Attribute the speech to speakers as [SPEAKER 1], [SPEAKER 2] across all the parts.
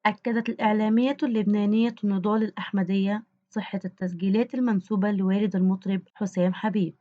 [SPEAKER 1] أكدت الإعلامية اللبنانية نضال الأحمدية صحة التسجيلات المنسوبة لوالد المطرب حسام حبيب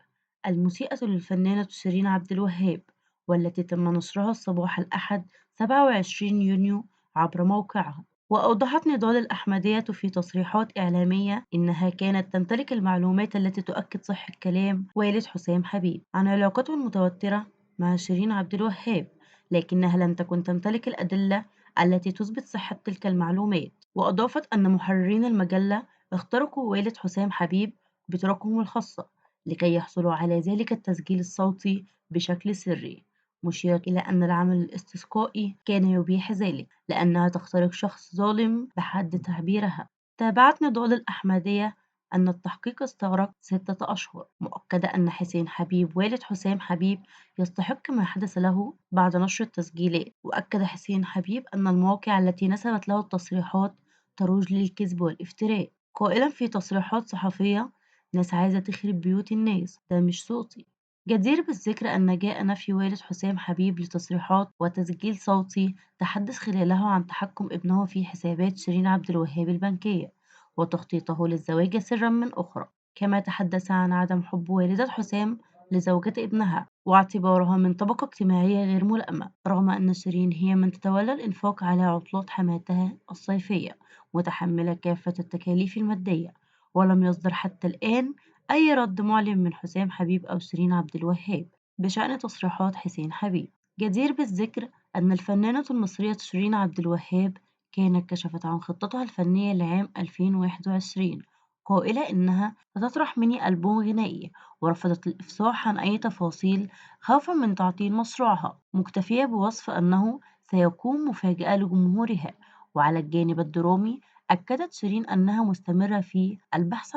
[SPEAKER 1] المسيئة للفنانة شيرين عبد الوهاب، والتي تم نشرها صباح الأحد 27 يونيو عبر موقعها. وأوضحت نضال الأحمدية في تصريحات إعلامية إنها كانت تمتلك المعلومات التي تؤكد صحة كلام والد حسام حبيب عن علاقته المتوترة مع شيرين عبد الوهاب، لكنها لم تكن تمتلك الأدلة التي تثبت صحة تلك المعلومات. وأضافت أن محررين المجلة اخترقوا والد حسام حبيب بطرقهم الخاصة لكي يحصلوا على ذلك التسجيل الصوتي بشكل سري، مشيرة إلى أن العمل الاستسقائي كان يبيح ذلك لأنها تخترق شخص ظالم بحد تعبيرها. تابعت نضال الأحمدية أن التحقيق استغرق 6 أشهر، مؤكدة أن حسين حبيب والد حسام حبيب يستحق ما حدث له بعد نشر التسجيلات. وأكد حسين حبيب أن المواقع التي نسبت له التصريحات تروج للكذب والافتراء، قائلا في تصريحات صحفية: ناس عايزة تخرب بيوت الناس، ده مش صوتي. جدير بالذكر أن جاء نفي والد حسام حبيب لتصريحات وتسجيل صوتي تحدث خلاله عن تحكم ابنه في حسابات شيرين عبد الوهاب البنكية وتخطيطه للزواج سرا من أخرى. كما تحدث عن عدم حب والدة حسام لزوجة ابنها واعتبارها من طبقة اجتماعية غير ملائمة، رغم أن شيرين هي من تتولى الإنفاق على عطلات حماتها الصيفية متحملة كافة التكاليف المادية. ولم يصدر حتى الآن أي رد معلن من حسام حبيب أو شيرين عبد الوهاب بشأن تصريحات حسين حبيب. جدير بالذكر أن الفنانة المصرية شيرين عبد الوهاب كانت كشفت عن خطتها الفنية لعام 2021، قائلة إنها ستطرح ميني ألبوم غنائي، ورفضت الإفصاح عن أي تفاصيل خوفا من تعطيل مشروعها، مكتفية بوصف أنه سيكون مفاجأة لجمهورها. وعلى الجانب الدرامي، أكدت شيرين أنها مستمرة في البحث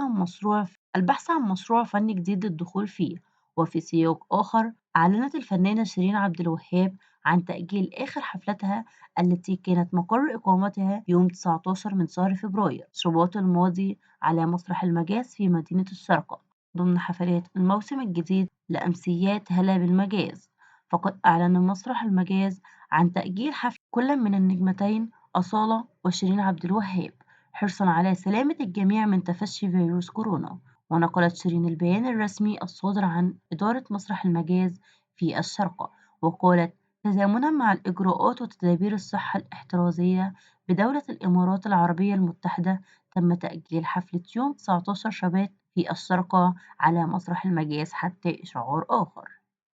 [SPEAKER 1] عن مشروع فني جديد للدخول فيه. وفي سياق آخر، أعلنت الفنانة شيرين عبد الوهاب عن تأجيل آخر حفلتها التي كانت مقر إقامتها يوم 19 من شهر فبراير شباط الماضي على مسرح المجاز في مدينة الشارقة ضمن حفلات الموسم الجديد لأمسيات هلا بالمجاز. فقد أعلن مسرح المجاز عن تأجيل حفل كل من النجمتين أصالة وشيرين عبد الوهاب حرصا على سلامة الجميع من تفشي فيروس كورونا. ونقلت شيرين البيان الرسمي الصادر عن إدارة مسرح المجاز في الشارقة، وقالت: تزامنا مع الإجراءات وتدابير الصحة الاحترازية بدولة الإمارات العربية المتحدة، تم تأجيل حفلة يوم 19 شباط في الشارقة على مسرح المجاز حتى إشعار آخر.